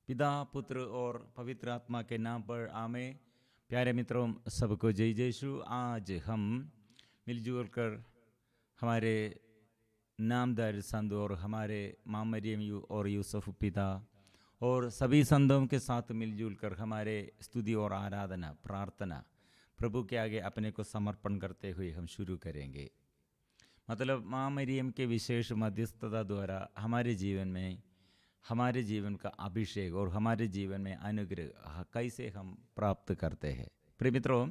पिता पुत्र और पवित्र आत्मा के नाम पर आमेन। प्यारे मित्रों, सबको जय यीशु। आज हम मिलजुल कर हमारे नामदार संत और हमारे माँ मरियम और यूसुफ पिता और सभी संतों के साथ मिलजुल कर हमारे स्तुति और आराधना प्रार्थना प्रभु के आगे अपने को समर्पण करते हुए हम शुरू करेंगे। मतलब माँ मरियम के विशेष मध्यस्थता द्वारा हमारे जीवन का अभिषेक और हमारे जीवन में अनुग्रह कैसे हम प्राप्त करते हैं। प्रिय मित्रों,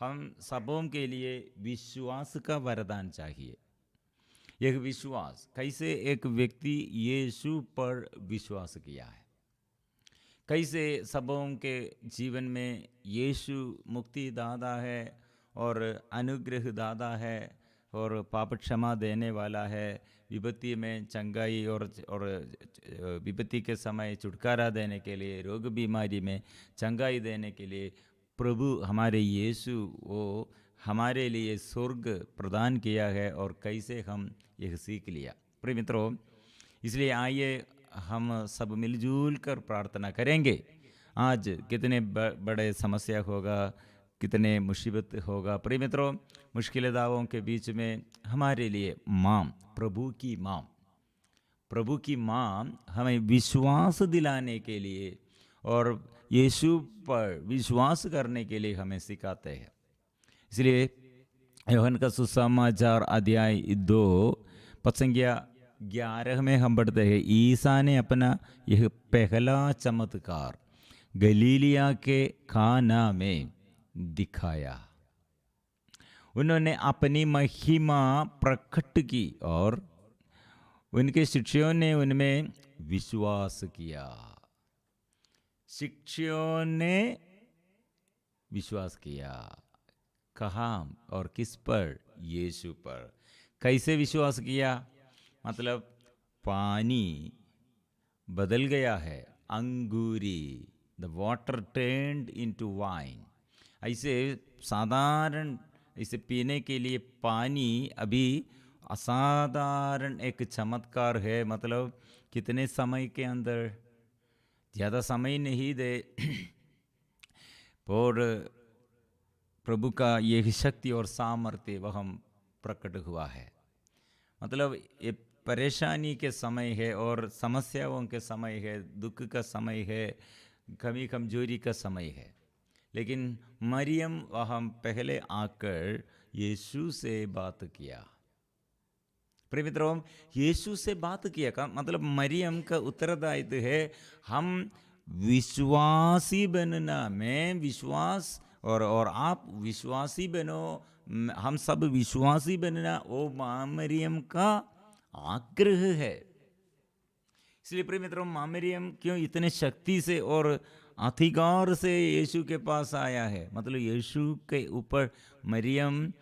हम सबों के लिए विश्वास का वरदान चाहिए। यह विश्वास कैसे एक व्यक्ति यीशु पर विश्वास किया है, कैसे सबों के जीवन में यीशु मुक्ति दाता है और अनुग्रह दाता है और पाप क्षमा देने वाला है, विपत्ति में चंगाई और विपत्ति के समय छुटकारा देने के लिए, रोग बीमारी में चंगाई देने के लिए प्रभु हमारे यीशु वो हमारे लिए स्वर्ग प्रदान किया है और कैसे हम यह सीख लिया। प्रिय मित्रों, इसलिए आइए हम सब मिलजुल कर प्रार्थना करेंगे। आज कितने बड़े समस्या होगा, कितने मुसीबत होगा। प्रिय मित्रों, मुश्किल दावों के बीच में हमारे लिए माँ, प्रभु की माँ हमें विश्वास दिलाने के लिए और यीशु पर विश्वास करने के लिए हमें सिखाते हैं। इसलिए यूहन्ना का सुसमाचार अध्याय 2 पद 11 में हम पढ़ते हैं, ईसा ने अपना यह पहला चमत्कार गलीलिया के काना में दिखाया। उन्होंने अपनी महिमा प्रकट की और उनके शिष्यों ने उनमें विश्वास किया। शिष्यों ने विश्वास किया। कहाँ और किस पर? यीशु पर। कैसे विश्वास किया? मतलब पानी बदल गया है, अंगूरी, the water turned into wine. ऐसे साधारण इसे पीने के लिए पानी अभी असाधारण एक चमत्कार है। मतलब कितने समय के अंदर, ज़्यादा समय नहीं दे और प्रभु का यह शक्ति और सामर्थ्य वह हम प्रकट हुआ है। मतलब ये परेशानी के समय है और समस्याओं के समय है, दुख का समय है, कमी कमजोरी का समय है। लेकिन मरियम वहाँ पहले आकर यीशु से बात किया। प्रिय मित्रों, यीशु से बात किया का मतलब मरियम का उत्तरदायित्व है हम विश्वासी बनना। मैं विश्वास और आप विश्वासी बनो, हम सब विश्वासी बनना वो माँ मरियम का आग्रह है। इसलिए प्रिय मित्रों, माँ मरियम क्यों इतने शक्ति से और अधिकार से यीशु के पास आया है। मतलब यीशु के ऊपर मरियम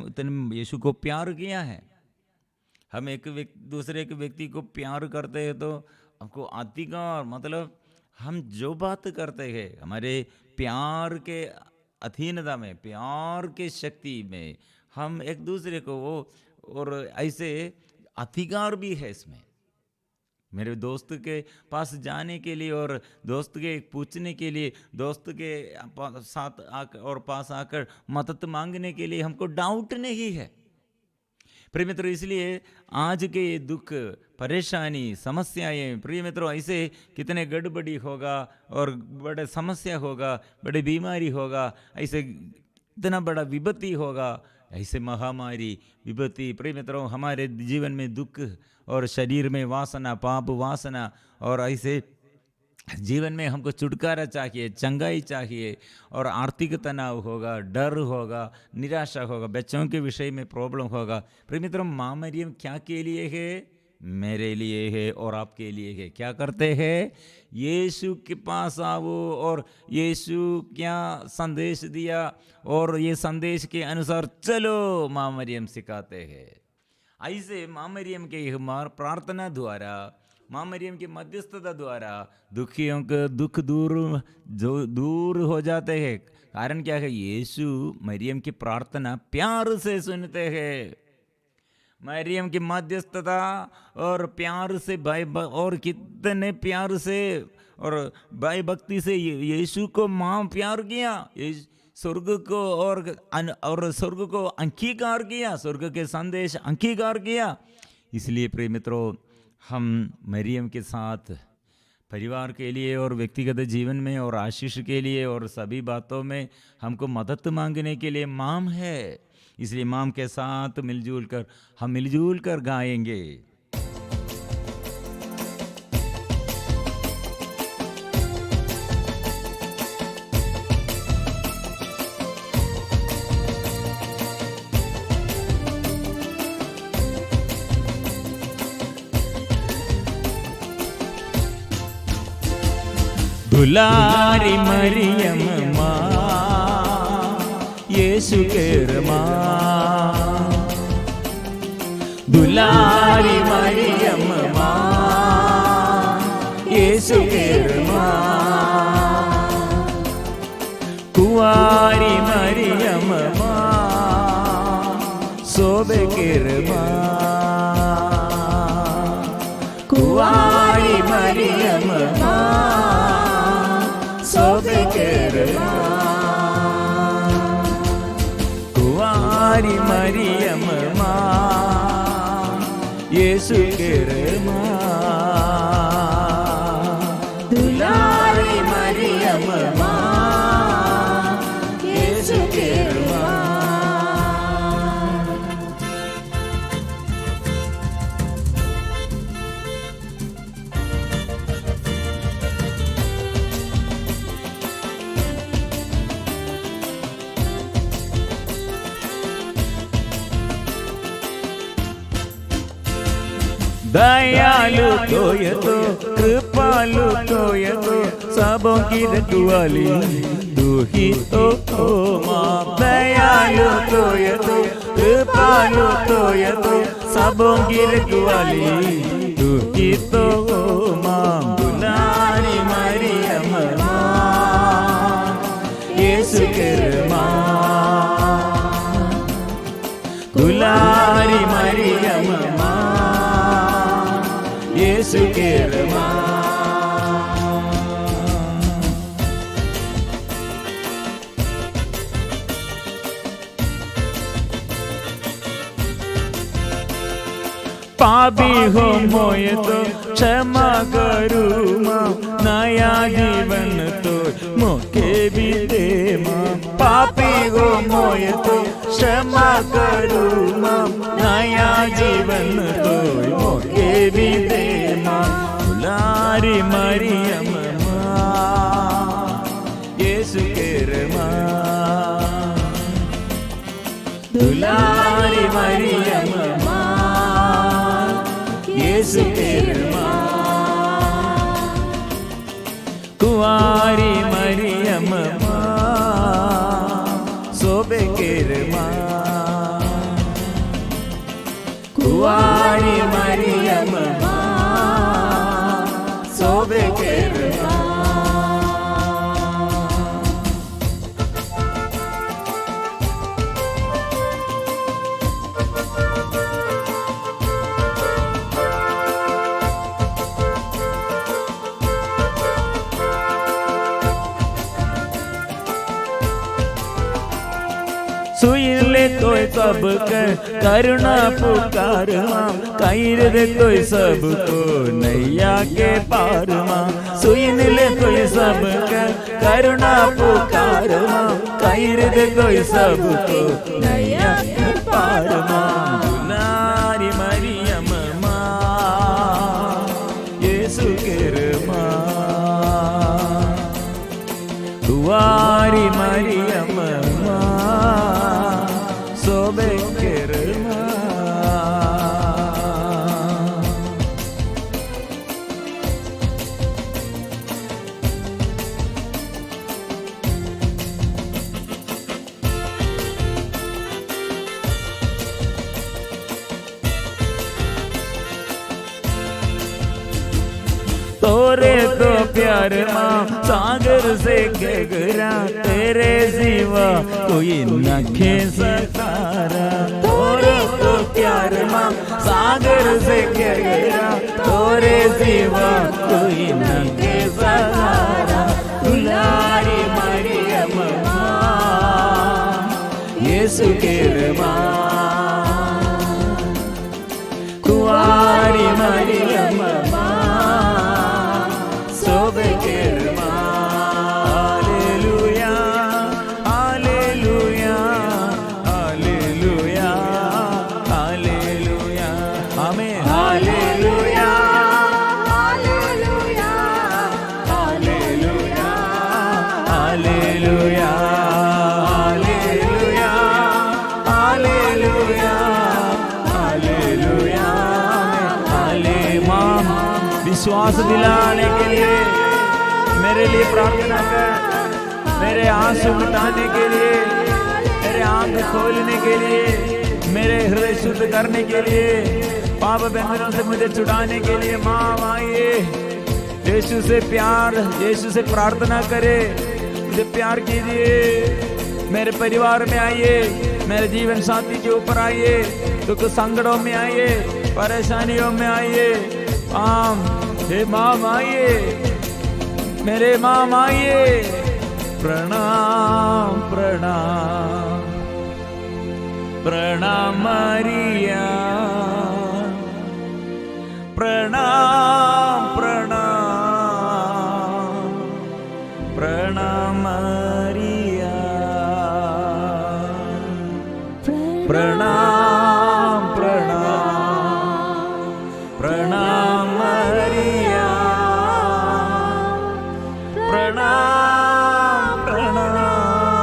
इतने यीशु को प्यार किया है। हम दूसरे के व्यक्ति को प्यार करते हैं तो हमको अधिकार, मतलब हम जो बात करते हैं हमारे प्यार के अधीनता में, प्यार के शक्ति में हम एक दूसरे को वो और ऐसे अधिकार भी है इसमें। मेरे दोस्त के पास जाने के लिए और दोस्त के पूछने के लिए, दोस्त के साथ आकर और पास आकर मदद मांगने के लिए हमको डाउट नहीं है। प्रिय मित्रों, इसलिए आज के दुख, परेशानी, समस्याएं, प्रिय मित्रों, ऐसे कितने गड़बड़ी होगा और बड़े समस्या होगा, बड़ी बीमारी होगा, ऐसे इतना बड़ा विपत्ति होगा, ऐसे महामारी विपत्ति। प्रिय मित्रों, हमारे जीवन में दुख और शरीर में वासना, पाप वासना, और ऐसे जीवन में हमको छुटकारा चाहिए, चंगाई चाहिए, और आर्थिक तनाव होगा, डर होगा, निराशा होगा, बच्चों के विषय में प्रॉब्लम होगा। प्रिय मित्रों, माँ मरियम क्या के लिए है? मेरे लिए है और आपके लिए है। क्या करते हैं? यीशु के पास आओ और यीशु क्या संदेश दिया और ये संदेश के अनुसार चलो, माँ मरियम सिखाते हैं। ऐसे माँ मरियम के प्रार्थना द्वारा, माँ मरियम की मध्यस्थता द्वारा दुखियों के दुख दूर हो जाते हैं। कारण क्या है? यीशु मरियम की प्रार्थना प्यार से सुनते हैं। मरियम की मध्यस्थता और प्यार से भाई और कितने प्यार से और भाई भक्ति से यीशु को माँ प्यार किया, स्वर्ग को और स्वर्ग को अंगीकार किया, स्वर्ग के संदेश अंगीकार किया। इसलिए प्रिय मित्रों, हम मरियम के साथ परिवार के लिए और व्यक्तिगत जीवन में और आशीष के लिए और सभी बातों में हमको मदद मांगने के लिए माम है। इसलिए माम के साथ हम मिलजुल कर गाएंगे। दुलारी मरियम माँ यीशु के माँ, दुलारी मरियम माँ यीशु के माँ, कुंवारी मरियम माँ सोबे के माँ, कुंवारी मरियम माँ सोबे के माँ, कुंवारी मरियम माँ यीशु के माँ, दुलारी मरियम माँ यीशु के माँ। दयालु तो ये तो, कृपालु तो ये तो, सबों की रखवाली तू ही तो माँ। दयालु तो ये तो, कृपालु तो ये तो, सबों की रखवाली तू ही तो माँ। दुलारी मरियम माँ यीशु के माँ, दुलारी मरियम माँ यीशु के माँ। पापी हो मोये तो क्षमा करू माँ, नया जीवन तो मोके भी दे माँ। पापी हो मोये तो क्षमा करू माँ, नया जीवन तो मोके भी दे माँ। दुलारी मरियम माँ यीशु के माँ, दुलारी मरियम माँ यीशु के माँ, कुंवारी मरियम माँ सोबे के माँ, कुंवारी मरियम माँ सोबे के माँ। सुन ले तो सब करुणा पुकार माँ, कहीं दे तो सब को नैया के पार माँ। सुन ले तो सब करुणा पुकार माँ, कहीं दे तो सब को नैया के पार माँ। दुलारी मरियम माँ यीशु के माँ, कुंवारी मरियम सोबे के माँ। तोरे तो प्यार माँ सागर से गहरा, तेरे सिवा कोई न खे सकारा। तोरे तो अरमा सागर से गहरा तोरे सिवा कोई न के सहारा दुलारी मरियम यीशु के रमा कुंवारी मरियम सोबे के रमा हालेलुया हालेलुया हालेलुया हालेलुया आमीन हालेलुया हालेलुया हालेलुया हालेलुया हालेलुया हालेलुया हालेलुया हालेलुया विश्वास दिलाने के लिए मेरे लिए प्रार्थना कर, मेरे आंसू मिटाने के लिए, मेरे आंख खोलने के लिए, मेरे हृदय शुद्ध करने के लिए, पाप बंधनों से मुझे छुड़ाने के लिए माँ आइए। यीशु से प्यार, यीशु से प्रार्थना करे, मुझे प्यार कीजिए। मेरे परिवार में आइए, मेरे जीवन साथी के ऊपर आइए, दुख संकटों में आइए, परेशानियों में आइए। हे माँ आइए, मेरे माँ आइए। प्रणाम प्रणाम प्रणाम मरिया, प्रणाम प्रणाम प्रणाम मरिया, प्रणाम प्रणाम प्रणाम मरिया, प्रणाम प्रणाम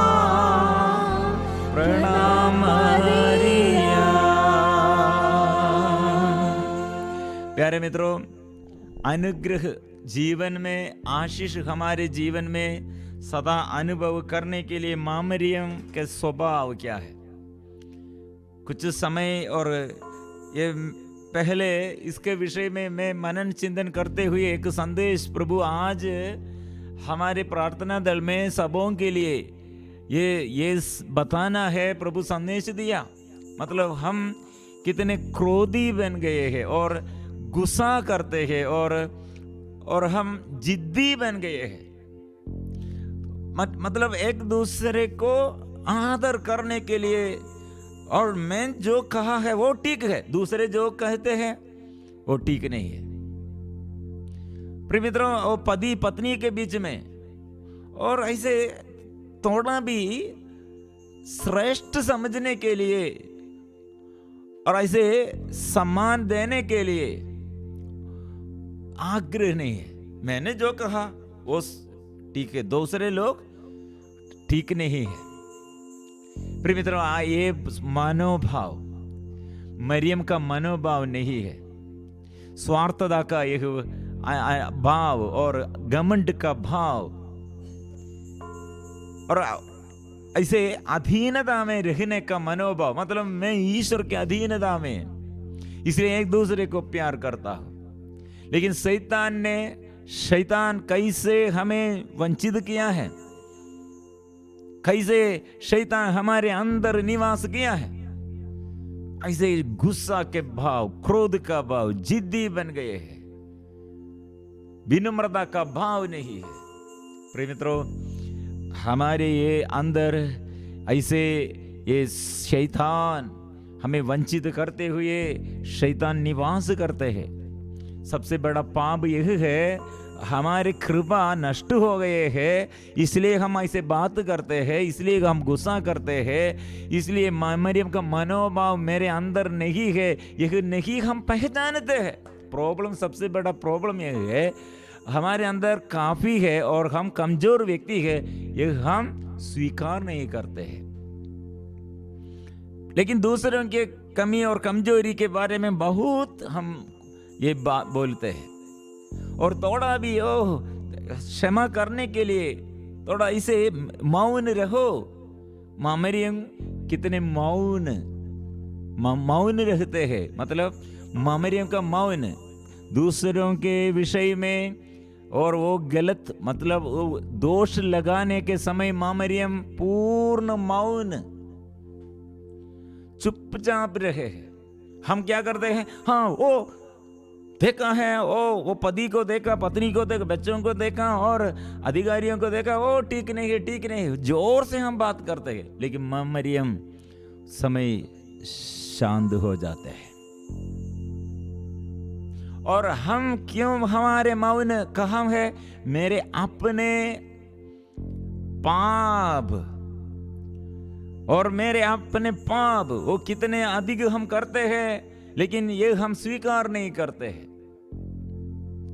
प्रणाम मरिया। प्यारे मित्रों, अनुग्रह जीवन में, आशीष हमारे जीवन में सदा अनुभव करने के लिए माँ मरियम के स्वभाव क्या है? कुछ समय और ये पहले इसके विषय में मैं मनन चिंतन करते हुए एक संदेश प्रभु आज हमारे प्रार्थना दल में सबों के लिए ये बताना है। प्रभु संदेश दिया, मतलब हम कितने क्रोधी बन गए हैं और गुस्सा करते हैं और हम जिद्दी बन गए हैं। मतलब एक दूसरे को आदर करने के लिए, और मैं जो कहा है वो ठीक है, दूसरे जो कहते हैं वो ठीक नहीं है। प्रिय मित्रों, वो पति पत्नी के बीच में और ऐसे थोड़ा भी श्रेष्ठ समझने के लिए और ऐसे सम्मान देने के लिए आग्रह नहीं है। मैंने जो कहा वो ठीक है, दूसरे लोग ठीक नहीं है। प्रिय मित्रों, ये मनोभाव मरियम का मनोभाव नहीं है। स्वार्थता का यह भाव और घमंड का भाव और ऐसे अधीनता में रहने का मनोभाव, मतलब मैं ईश्वर के अधीनता में, इसलिए एक दूसरे को प्यार करता हूं। लेकिन शैतान कैसे हमें वंचित किया है, कैसे शैतान हमारे अंदर निवास किया है। ऐसे गुस्सा के भाव, क्रोध का भाव, जिद्दी बन गए हैं, विनम्रता का भाव नहीं है। प्रिय मित्रों, हमारे ये अंदर ऐसे ये शैतान हमें वंचित करते हुए शैतान निवास करते हैं। सबसे बड़ा पाप यह है, हमारे कृपा नष्ट हो गए हैं, इसलिए हम ऐसे बात करते हैं, इसलिए हम गुस्सा करते हैं, इसलिए मरियम का मनोभाव मेरे अंदर नहीं है, यह नहीं हम पहचानते हैं। प्रॉब्लम, सबसे बड़ा प्रॉब्लम यह है, हमारे अंदर काफी है और हम कमजोर व्यक्ति है, यह हम स्वीकार नहीं करते हैं। लेकिन दूसरों के कमी और कमजोरी के बारे में बहुत हम ये बात बोलते हैं और थोड़ा भी क्षमा करने के लिए थोड़ा इसे मौन रहो। माँ मरियम कितने मौन रहते हैं, मतलब माँ मरियम का मौन दूसरों के विषय में, और वो गलत, मतलब वो दोष लगाने के समय माँ मरियम पूर्ण मौन, चुपचाप रहे। हम क्या करते हैं, हाँ वो देखा है, वो पति को देखा, पत्नी को देखा, बच्चों को देखा और अधिकारियों को देखा, वो ठीक नहीं है, ठीक नहीं है, जोर से हम बात करते हैं। लेकिन मां मरियम समय शांत हो जाते हैं। और हम क्यों हमारे मौन कहाँ है? मेरे अपने पाप और मेरे अपने पाप वो कितने अधिक हम करते हैं, लेकिन ये हम स्वीकार नहीं करते हैं।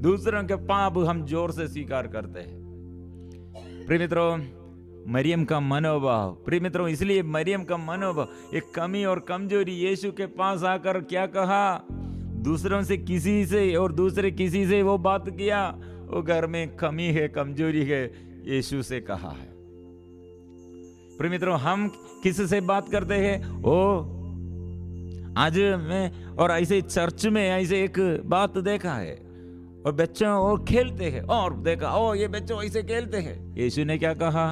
दूसरों के पाप हम जोर से स्वीकार करते हैं। प्रिय मित्रों, मरियम का मनोभाव, प्रिय मित्रों, इसलिए मरियम का मनोभाव, एक कमी और कमजोरी, यीशु के पास आकर क्या कहा? दूसरों से किसी से और दूसरे किसी से वो बात किया, वो घर में कमी है, कमजोरी है, यीशु से कहा है। प्रिय मित्रों, हम किस से बात करते हैं? ओ आज मैं और ऐसे चर्च में ऐसे एक बात देखा है, और बच्चों वो खेलते हैं, और देखा ओ ये बच्चों ऐसे खेलते हैं। यीशु ने क्या कहा?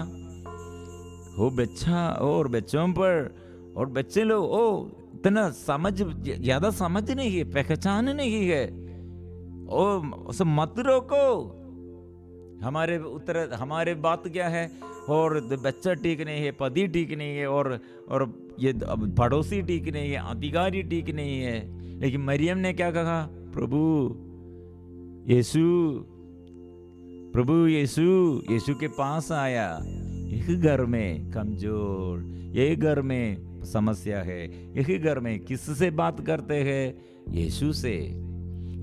वो बच्चा और बच्चों पर, और बच्चे लोग ओ इतना समझ, ज्यादा समझ नहीं है, पहचान नहीं है, ओ सब मत रोको। हमारे उत्तर, हमारे बात क्या है? और बच्चा ठीक नहीं है, पति ठीक नहीं है, और ये पड़ोसी ठीक नहीं है, अधिकारी ठीक नहीं है। लेकिन मरियम ने क्या कहा? प्रभु यीशु के पास आया। एक घर में कमजोर, ये घर में समस्या है, यही घर में किससे बात करते हैं? यीशु से।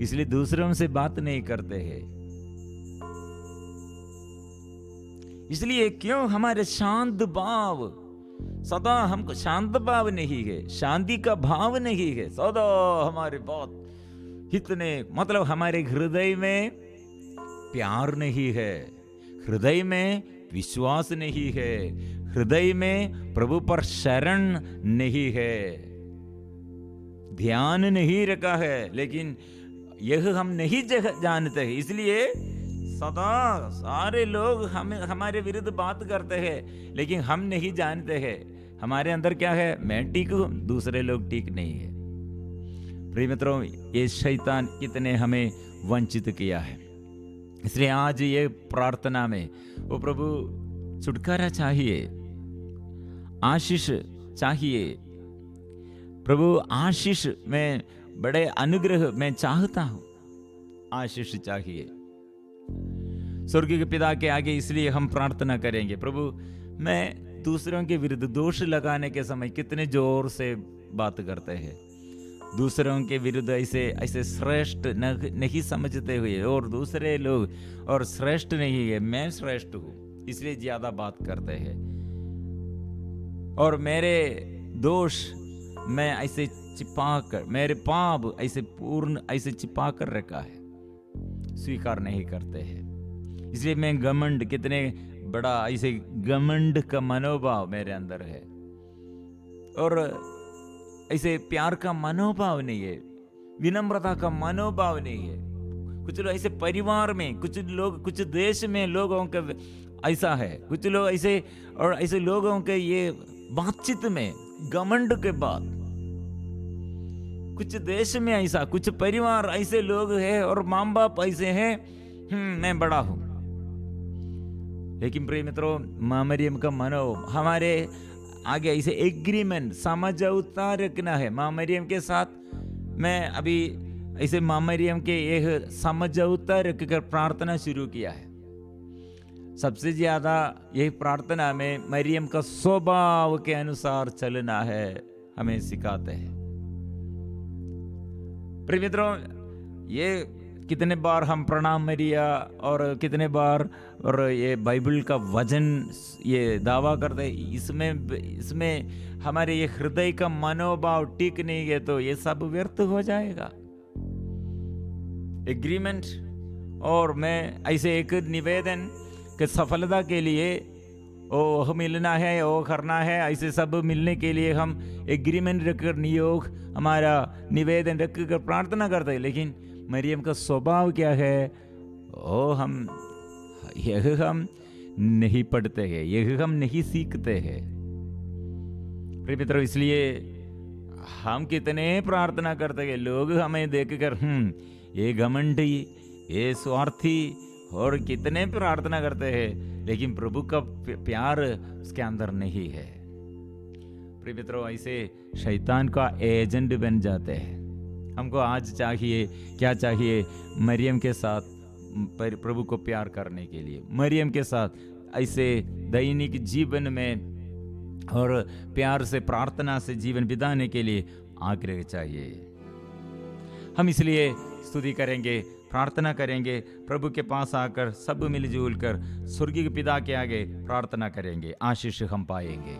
इसलिए दूसरों से बात नहीं करते हैं। इसलिए क्यों हमारे शांत भाव, सदा हमको शांत भाव नहीं है, शांति का भाव नहीं है, सदा हमारे बहुत इतने, मतलब हमारे हृदय में प्यार नहीं है, हृदय में विश्वास नहीं है, हृदय में प्रभु पर शरण नहीं है, ध्यान नहीं रखा है। लेकिन यह हम नहीं जानते हैं, इसलिए सदा सारे लोग हमारे विरुद्ध बात करते हैं, लेकिन हम नहीं जानते हैं हमारे अंदर क्या है। मैं ठीक हूं, दूसरे लोग ठीक नहीं है। प्रिय मित्रों, ये शैतान कितने हमें वंचित किया है। इसलिए आज ये प्रार्थना में वो प्रभु छुटकारा चाहिए, आशीष चाहिए। प्रभु आशीष में बड़े अनुग्रह मैं चाहता हूं, आशीष चाहिए स्वर्गीय के पिता के आगे। इसलिए हम प्रार्थना करेंगे, प्रभु मैं दूसरों के विरुद्ध दोष लगाने के समय कितने जोर से बात करते हैं, दूसरों के विरुद्ध ऐसे श्रेष्ठ नहीं समझते हुए, और दूसरे लोग और श्रेष्ठ नहीं है, मैं श्रेष्ठ हूं, इसलिए ज्यादा बात करते हैं, और मेरे दोष मैं ऐसे छिपाकर, मेरे पाप ऐसे छिपाकर रखा है, स्वीकार नहीं करते हैं। इसलिए मैं घमंड, कितने बड़ा ऐसे घमंड का मनोभाव मेरे अंदर है, और ऐसे प्यार का मनोभाव नहीं है, विनम्रता का मनोभाव नहीं है। कुछ लोग ऐसे परिवार में, कुछ लोग, कुछ देश में लोगों का ऐसा है, कुछ लोग ऐसे, और ऐसे लोगों के ये बातचीत में घमंड के बाद, कुछ देश में ऐसा, कुछ परिवार ऐसे लोग हैं, और माँ बाप ऐसे हैं, मैं बड़ा हूं। लेकिन प्रिय मित्रों, मां मरियम का मनो हमारे आगे ऐसे एग्रीमेंट, समझौता रखना है मां मरियम के साथ। मैं अभी ऐसे मां मरियम के यह समझौता रखकर प्रार्थना शुरू किया है। सबसे ज्यादा यही प्रार्थना में मरियम का स्वभाव के अनुसार चलना है, हमें सिखाते हैं। प्रिय मित्रों, ये कितने बार हम प्रणाम मरिया और कितने बार और ये बाइबल का वचन ये दावा करते हैं, इसमें हमारे ये हृदय का मनोभाव ठीक नहीं है तो ये सब व्यर्थ हो जाएगा। एग्रीमेंट और मैं ऐसे एक निवेदन के सफलता के लिए वो मिलना है, वो करना है, ऐसे सब मिलने के लिए हम एग्रीमेंट रखकर, नियोग हमारा निवेदन रखकर प्रार्थना करते हैं। लेकिन मरियम का स्वभाव क्या है, यह हम नहीं पढ़ते हैं, यह हम नहीं सीखते हैं। प्रिय मित्रों, इसलिए हम कितने प्रार्थना करते हैं, लोग हमें देखकर ये घमंडी, ये स्वार्थी, और कितने प्रार्थना करते हैं, लेकिन प्रभु का प्यार उसके अंदर नहीं है। प्रिय मित्रों, ऐसे शैतान का एजेंट बन जाते हैं। हमको आज चाहिए, क्या चाहिए? मरियम के साथ प्रभु को प्यार करने के लिए, मरियम के साथ ऐसे दैनिक जीवन में और प्यार से, प्रार्थना से जीवन बिताने के लिए आग्रह चाहिए। हम इसलिए स्तुति करेंगे, प्रार्थना करेंगे, प्रभु के पास आकर सब मिलजुल कर स्वर्गीय पिता के आगे प्रार्थना करेंगे, आशीष हम पाएंगे।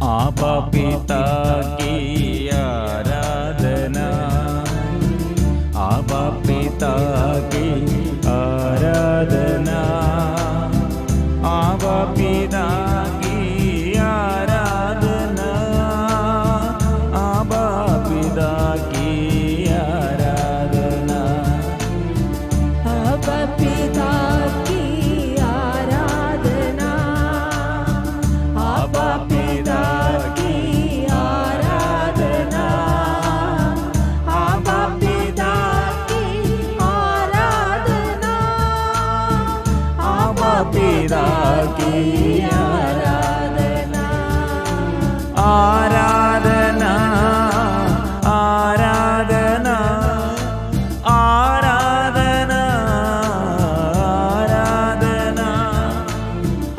आबा पिता की आराधना, आबा पिता की आराधना, आबा पिता की आराधना, आबा पिता की आराधना, आबा पिता की आराधना, आबा पिता की आराधना, आबा पिता की आराधना, आबा पिता की आराधना, आराधना, आराधना, आराधना,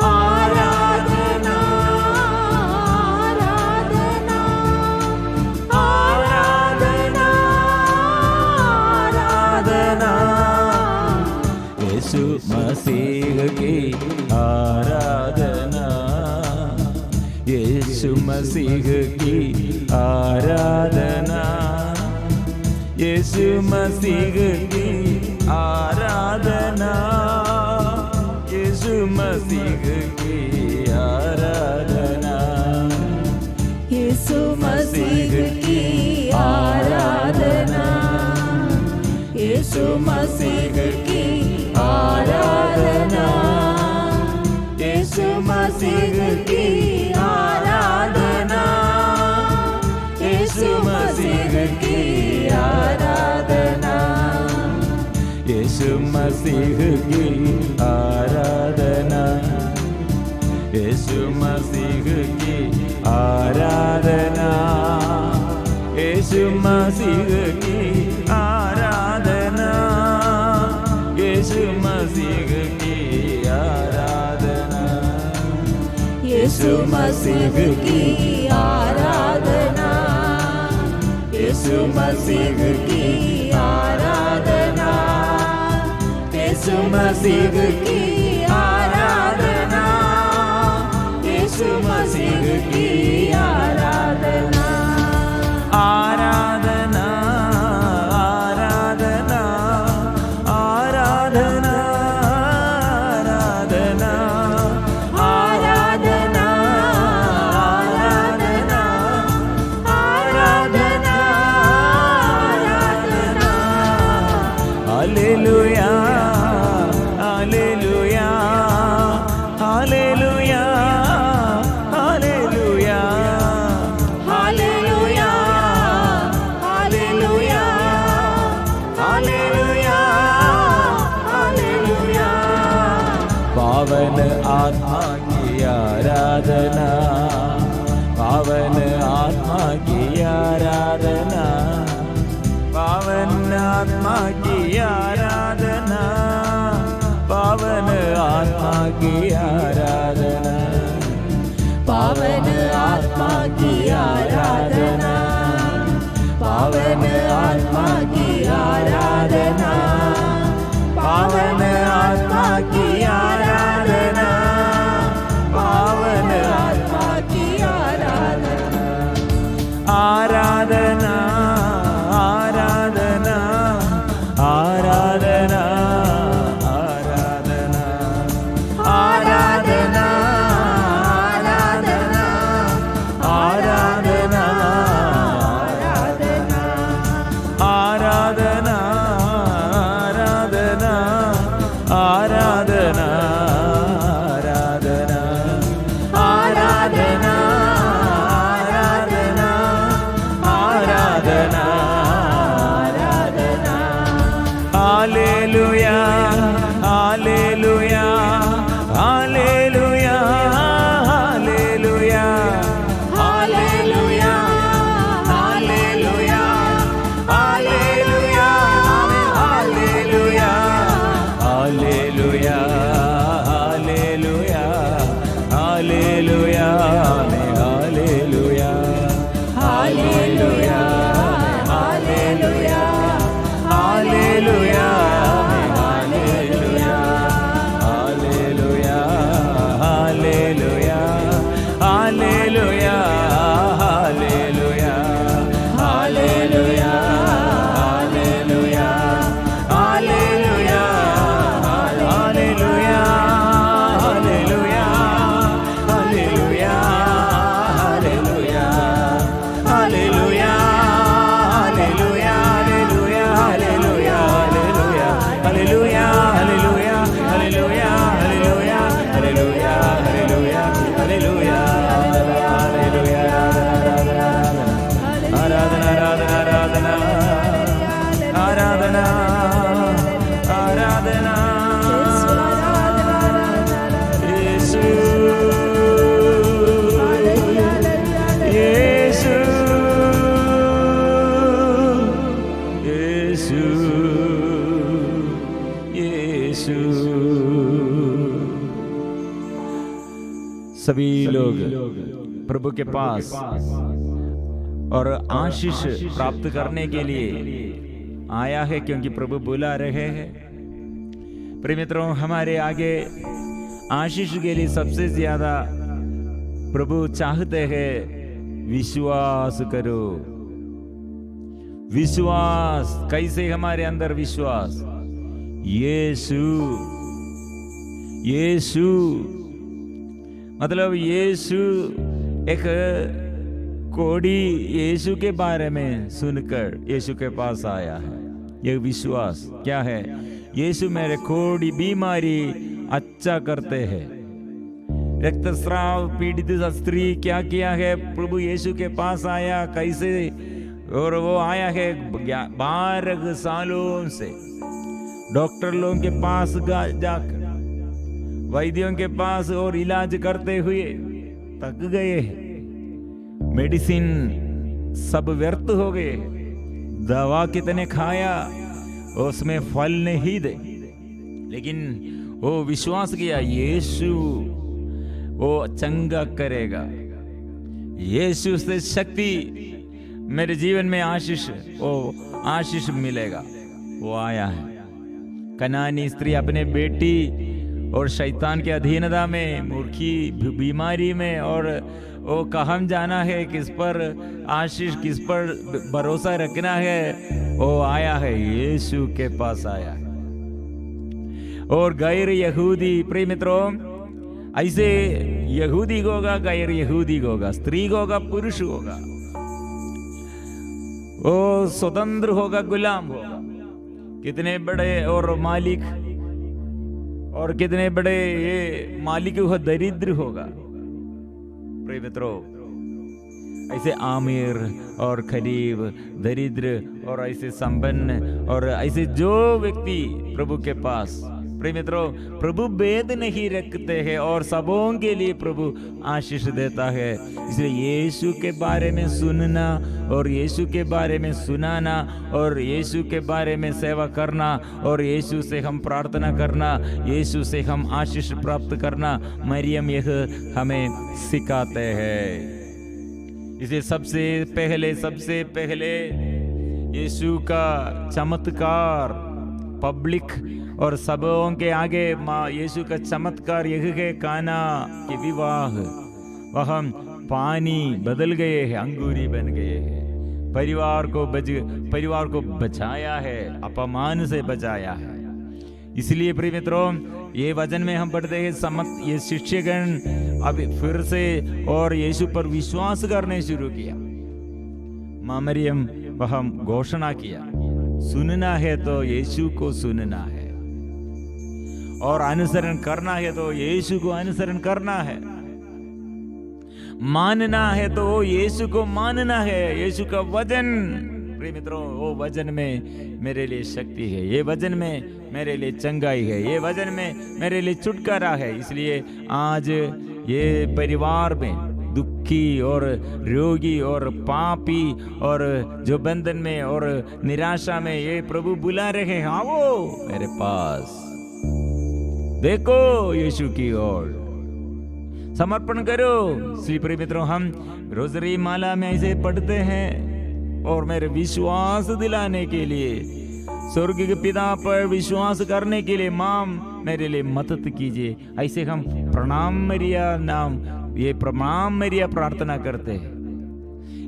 आराधना, आराधना, आराधना, आराधना, यीशु मसीह की आराधना, यीशु मसीह की आराधना, यीशु मसीह की आराधना, यीशु मसीह की आराधना, यीशु मसीह की आराधना, यीशु मसीह की आराधना, यीशु मसीह की आराधना, यीशु मसीह की आराधना, यीशु मसीह की आराधना, यीशु मसीह की आराधना, यीशु मसीह की आराधना, यीशु मसीह की आराधना, यीशु मसीह की आराधना, यीशु मसीह की आराधना, यीशु मसीह की आराधना, यीशु मसीह की आराधना, आराधना, आराधना, आराधना, आराधना, आराधना, आराधना, हालेलुया, हालेलुया, हालेलुया, हालेलुया, हालेलुया, हालेलुया, हालेलुया, हालेलुया, पावन आत्मा की आराधना, पावन आत्मा की आराधना, पावन आत्मा की आराधना, पावन आत्मा की आराधना, पावन आत्मा की आराधना, पावन आत्मा की आराधना, पावन आत्मा की आराधना, पावन आत्मा की आराधना, सभी लोग प्रभु के पास और आशीष प्राप्त करने के लिए आया है, क्योंकि प्रभु बुला रहे हैं। प्रिय मित्रों, हमारे आगे आशीष के लिए सबसे ज्यादा प्रभु चाहते हैं विश्वास करो। विश्वास कैसे? हमारे अंदर विश्वास, यीशु यीशु मतलब यीशु, एक कोढ़ी यीशु के बारे में सुनकर यीशु के पास आया है। यह विश्वास क्या है? यीशु मेरे कोढ़ी बीमारी अच्छा करते हैं। रक्तस्राव पीड़ित स्त्री क्या किया है? प्रभु यीशु के पास आया, कैसे? और वो आया है 12 सालों से डॉक्टर लोगों के पास जाकर, वैद्यों के पास और इलाज करते हुए थक गए। मेडिसिन सब व्यर्थ हो गए। दवा कितने खाया, उसमें फल नहीं दे। लेकिन वो विश्वास किया, यीशु वो चंगा करेगा, यीशु से शक्ति, मेरे जीवन में आशीष मिलेगा। वो आया है। कनानी स्त्री अपने बेटी और शैतान के अधीनता में, मूर्खी बीमारी में, और वो कहाँ जाना है, किस पर आशीष, किस पर भरोसा रखना है, वो आया है, यीशु के पास आया है। और गैर यहूदी, प्रिय मित्रों, ऐसे यहूदी को होगा, गैर यहूदी को होगा, स्त्री को होगा, पुरुष होगा, वो स्वतंत्र होगा, गुलाम होगा, कितने बड़े और मालिक, और कितने बड़े ये मालिक हुआ दरिद्र होगा। प्रिय मित्रों, ऐसे आमिर और गरीब, दरिद्र और ऐसे संपन्न, और ऐसे जो व्यक्ति प्रभु के पास, प्रिय मित्रों, प्रभु भेद नहीं रखते हैं और सबों के लिए प्रभु आशीष देता है। इसलिए यीशु के बारे में सुनना और यीशु के बारे में सुनाना और यीशु के बारे में सेवा करना और यीशु से हम प्रार्थना करना, यीशु से हम आशीष प्राप्त करना, मरियम यह हमें सिखाते हैं। इसे सबसे पहले यीशु का चमत्कार पब्लिक और सबों के आगे माँ यीशु का चमत्कार यह है, काना के विवाह, वह पानी बदल गए हैं, अंगूरी बन गए हैं। परिवार को बचाया है, अपमान से बचाया है। इसलिए प्रिय मित्रों, ये वचन में हम पढ़ते हैं, ये शिष्यगण अब फिर से और यीशु पर विश्वास करने शुरू किया। माँ मरियम वह घोषणा किया, सुनना है तो यीशु को सुनना है, और अनुसरण करना है तो यीशु को अनुसरण करना है, मानना है तो यीशु को मानना है। यीशु का वचन, प्रिय मित्रों, वो वचन में मेरे लिए शक्ति है, ये वचन में मेरे लिए चंगाई है, ये वचन में मेरे लिए छुटकारा है। इसलिए आज ये परिवार में दुखी और रोगी और पापी और जो बंधन में और निराशा में, ये प्रभु बुला रहे हैं, आओ मेरे पास, देखो यीशु की ओर, समर्पण करो। इसलिए प्रिय मित्रों, हम रोजरी माला में ऐसे पढ़ते हैं, और मेरे विश्वास दिलाने के लिए, स्वर्ग के पिता पर विश्वास करने के लिए मां मेरे लिए मदद कीजिए। ऐसे हम प्रणाम मरिया प्रार्थना करते हैं।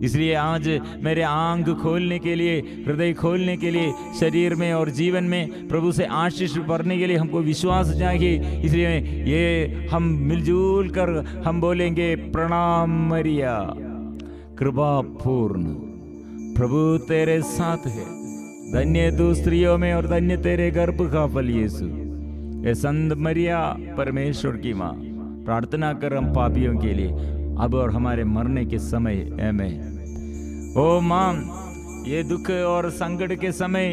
इसलिए आज मेरे आंख खोलने के लिए, हृदय खोलने के लिए, शरीर में और जीवन में प्रभु से आशीष भरने के लिए हमको विश्वास चाहिए। इसलिए ये हम मिलजुल कर हम बोलेंगे, प्रणाम मरिया, कृपा पूर्ण, प्रभु तेरे साथ है, धन्य तू स्त्रियों में और धन्य तेरे गर्भ का फल यीशु। ये संत मरिया परमेश्वर की माँ, प्रार्थना कर हम पापियों के लिए, अब और हमारे मरने के समय। आमीन। ओ मां, ये दुख और संकट के समय,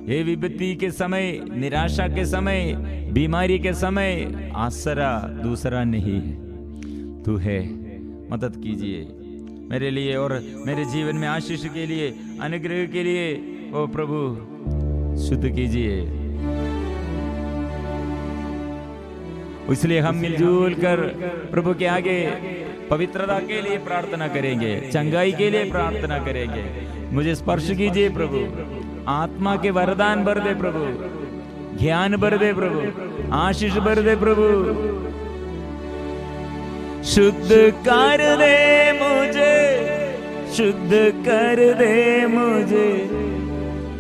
ये विपत्ति के समय, निराशा के समय, बीमारी के समय आसरा दूसरा नहीं है, तू है। मदद कीजिए मेरे लिए और मेरे जीवन में आशीष के लिए, अनुग्रह के लिए, ओ प्रभु शुद्ध कीजिए। इसलिए हम मिलजुल कर प्रभु के आगे पवित्रता के लिए प्रार्थना करेंगे, चंगाई के लिए प्रार्थना करेंगे। मुझे स्पर्श कीजिए प्रभु, आत्मा के वरदान भर दे प्रभु, ज्ञान भर दे प्रभु, आशीष भर दे प्रभु। शुद्ध कर दे मुझे, शुद्ध कर दे मुझे,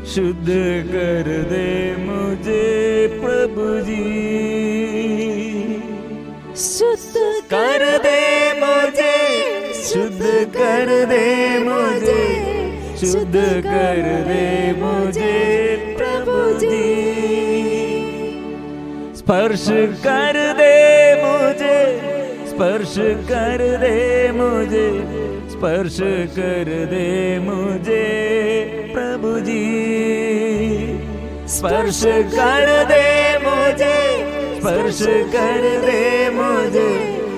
शुद्ध कर दे मुझे प्रभु जी। शुद्ध कर दे मुझे, शुद्ध कर दे मुझे, शुद्ध कर दे मुझे प्रभु जी। स्पर्श कर दे मुझे, स्पर्श कर दे मुझे, स्पर्श कर दे मुझे प्रभु जी। स्पर्श कर दे मुझे, स्पर्श कर दे मुझे,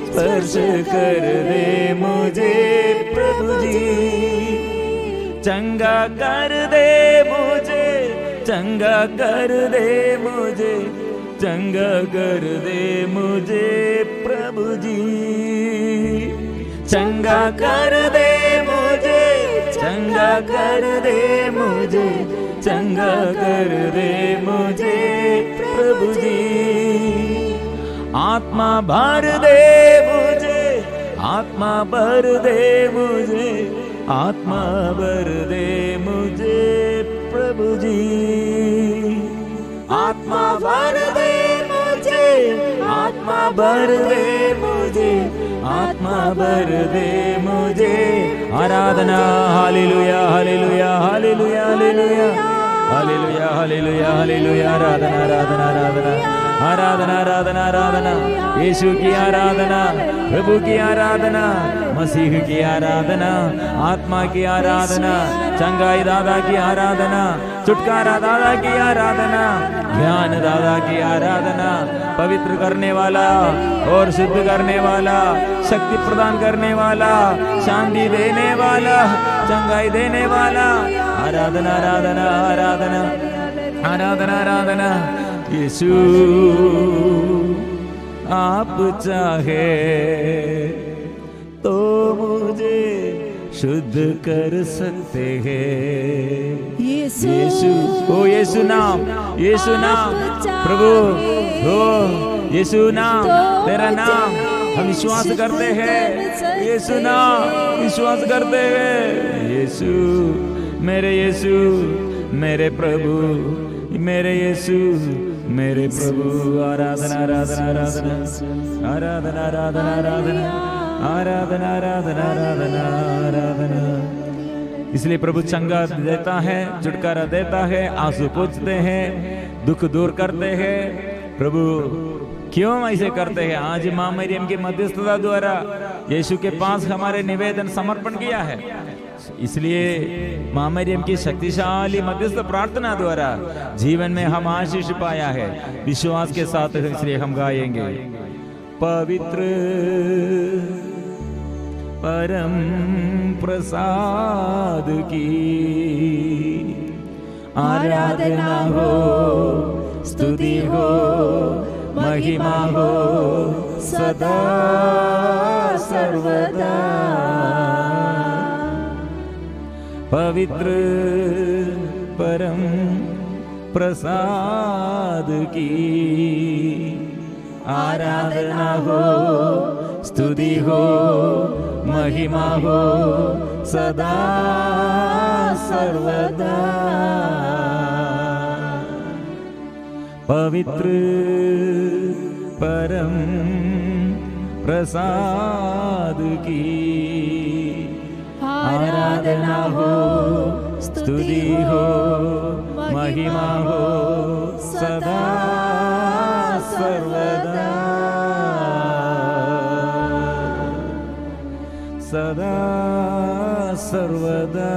स्पर्श कर दे मुझे प्रभु जी। चंगा कर दे मुझे, चंगा कर दे मुझे, चंगा कर दे मुझे प्रभु जी। चंगा कर दे मुझे, चंगा कर दे मुझे, चंगा कर दे मुझे प्रभु जी। आत्मा भर दे मुझे, आत्मा भर दे मुझे, आत्मा भर दे मुझे प्रभु जी। आत्मा भर दे मुझे, आत्मा भर दे मुझे, आत्मा भर दे मुझे। आराधना, हालेलुया हालेलुया हालेलुया हालेलुया हालेलुया हालेलुया हालेलुया। आराधना आराधना आराधना आराधना आराधना आराधना, यीशु की आराधना, प्रभु की आराधना, मसीह की आराधना, आत्मा की आराधना, चंगाई दादा की आराधना, छुटकारा दादा की आराधना, ज्ञान दादा की आराधना, पवित्र करने वाला और शुद्ध करने वाला, शक्ति प्रदान करने वाला, शांति देने वाला, चंगाई देने वाला। आराधना आराधना आराधना आराधना आराधना। यीशु आप चाहे तो मुझे शुद्ध कर सकते हैं। यीशु, ओ यीशु नाम, यीशु नाम प्रभु, ओ यीशु नाम, तेरा नाम हम विश्वास करते हैं। यीशु नाम विश्वास करते हैं। यीशु, मेरे यीशु, मेरे प्रभु, मेरे यीशु, मेरे प्रभु। आराधना आराधना आराधना आराधना आराधना आराधना आराधना आराधना आराधना आराधना। इसलिए प्रभु चंगा देता है, छुटकारा देता है, आंसू पोंछते हैं, दुख दूर करते हैं। प्रभु क्यों ऐसे करते हैं? आज मां मरियम की मध्यस्थता द्वारा यीशु के पास हमारे निवेदन समर्पण किया है। इसलिए मां मरियम की शक्तिशाली मध्यस्थ प्रार्थना द्वारा जीवन में हम आशीष पाया है। विश्वास के साथ इसलिए हम गाएंगे, पवित्र परम प्रसाद की आराधना हो, स्तुति हो, महिमा हो सदा सर्वदा। पवित्र परम प्रसाद की आराधना हो, स्तुति हो, महिमा हो सदा सर्वदा। पवित्र परम प्रसाद की आराधना हो, स्तुति हो, महिमा हो सदा सर्वदा सदा सर्वदा।